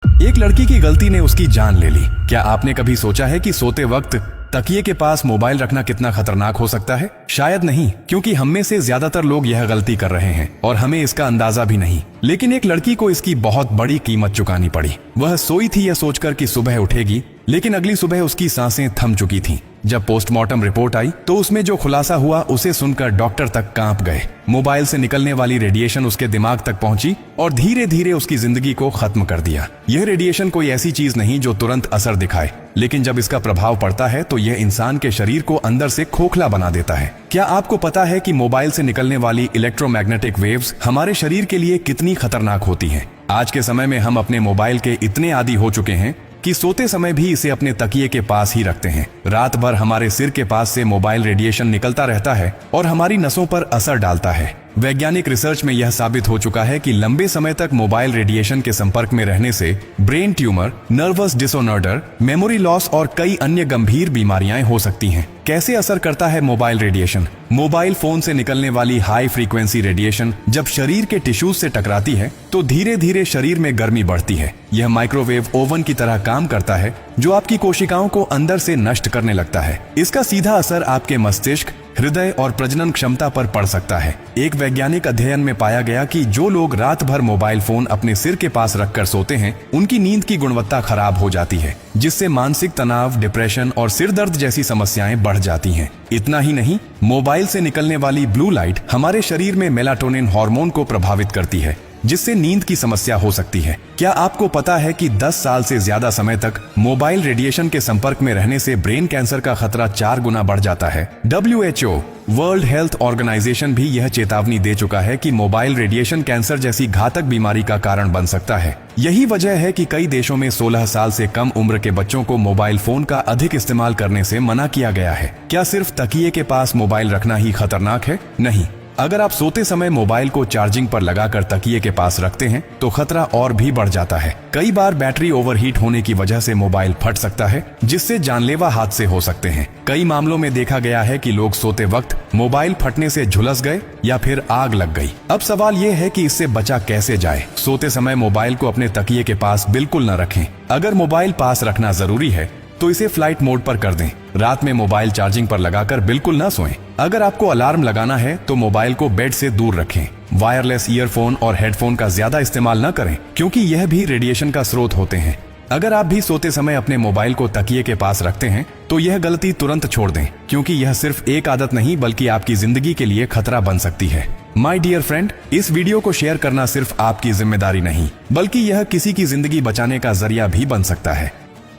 एक लड़की की गलती ने उसकी जान ले ली। क्या आपने कभी सोचा है कि सोते वक्त तकिए के पास मोबाइल रखना कितना खतरनाक हो सकता है? शायद नहीं, क्योंकि हम में से ज्यादातर लोग यह गलती कर रहे हैं और हमें इसका अंदाजा भी नहीं। लेकिन एक लड़की को इसकी बहुत बड़ी कीमत चुकानी पड़ी। वह सोई थी यह सोचकर कि सुबह उठेगी, लेकिन अगली सुबह उसकी सांसें थम चुकी थीं। जब पोस्टमार्टम रिपोर्ट आई तो उसमें जो खुलासा हुआ उसे सुनकर डॉक्टर तक कांप गए। मोबाइल से निकलने वाली रेडिएशन उसके दिमाग तक पहुंची और धीरे धीरे उसकी जिंदगी को खत्म कर दिया। यह रेडिएशन कोई ऐसी चीज नहीं जो तुरंत असर दिखाए, लेकिन जब इसका प्रभाव पड़ता है तो यह इंसान के शरीर को अंदर से खोखला बना देता है। क्या आपको पता है कि मोबाइल से निकलने वाली इलेक्ट्रोमैग्नेटिक वेव्स हमारे शरीर के लिए कितनी खतरनाक होती हैं? आज के समय में हम अपने मोबाइल के इतने आदी हो चुके हैं कि सोते समय भी इसे अपने तकिए के पास ही रखते हैं। रात भर हमारे सिर के पास से मोबाइल रेडिएशन निकलता रहता है और हमारी नसों पर असर डालता है। वैज्ञानिक रिसर्च में यह साबित हो चुका है कि लंबे समय तक मोबाइल रेडिएशन के संपर्क में रहने से brain tumour, nervous disorder, memory loss और कई अन्य गंभीर बीमारियां हो सकती हैं। कैसे असर करता है मोबाइल रेडिएशन? मोबाइल फोन से निकलने वाली हाई फ्रीक्वेंसी रेडिएशन जब शरीर के टिश्यूज से टकराती है तो धीरे धीरे शरीर में गर्मी बढ़ती है। यह माइक्रोवेव ओवन की तरह काम करता है जो आपकी कोशिकाओं को अंदर से नष्ट करने लगता है। इसका सीधा असर आपके मस्तिष्क, हृदय और प्रजनन क्षमता पर पड़ सकता है। एक वैज्ञानिक अध्ययन में पाया गया कि जो लोग रात भर मोबाइल फोन अपने सिर के पास रखकर सोते हैं, उनकी नींद की गुणवत्ता खराब हो जाती है, जिससे मानसिक तनाव, डिप्रेशन और सिर दर्द जैसी समस्याएं बढ़ जाती हैं। इतना ही नहीं, मोबाइल से निकलने वाली ब्लू लाइट हमारे शरीर में मेलाटोनिन हार्मोन को प्रभावित करती है, जिससे नींद की समस्या हो सकती है। क्या आपको पता है कि 10 साल से ज्यादा समय तक मोबाइल रेडिएशन के संपर्क में रहने से ब्रेन कैंसर का खतरा 4 गुना बढ़ जाता है? WHO, वर्ल्ड हेल्थ ऑर्गेनाइजेशन भी यह चेतावनी दे चुका है कि मोबाइल रेडिएशन कैंसर जैसी घातक बीमारी का कारण बन सकता है। यही वजह है कि कई देशों में 16 साल से कम उम्र के बच्चों को मोबाइल फोन का अधिक इस्तेमाल करने से मना किया गया है। क्या सिर्फ तकिए के पास मोबाइल रखना ही खतरनाक है? नहीं। अगर आप सोते समय मोबाइल को चार्जिंग पर लगाकर तकिए के पास रखते हैं तो खतरा और भी बढ़ जाता है। कई बार बैटरी ओवरहीट होने की वजह से मोबाइल फट सकता है, जिससे जानलेवा हादसे हो सकते हैं। कई मामलों में देखा गया है कि लोग सोते वक्त मोबाइल फटने से झुलस गए या फिर आग लग गई। अब सवाल ये है कि इससे बचा कैसे जाए? सोते समय मोबाइल को अपने तकिए के पास बिल्कुल न रखें। अगर मोबाइल पास रखना जरूरी है तो इसे फ्लाइट मोड पर कर दें। रात में मोबाइल चार्जिंग पर लगाकर बिल्कुल ना सोएं। अगर आपको अलार्म लगाना है तो मोबाइल को बेड से दूर रखें। वायरलेस ईयरफोन और हेडफोन का ज्यादा इस्तेमाल न करें, क्योंकि यह भी रेडिएशन का स्रोत होते हैं। अगर आप भी सोते समय अपने मोबाइल को तकिए के पास रखते हैं तो यह गलती तुरंत छोड़ दें, क्योंकि यह सिर्फ एक आदत नहीं बल्कि आपकी जिंदगी के लिए खतरा बन सकती है। माय डियर फ्रेंड, इस वीडियो को शेयर करना सिर्फ आपकी जिम्मेदारी नहीं, बल्कि यह किसी की जिंदगी बचाने का जरिया भी बन सकता है।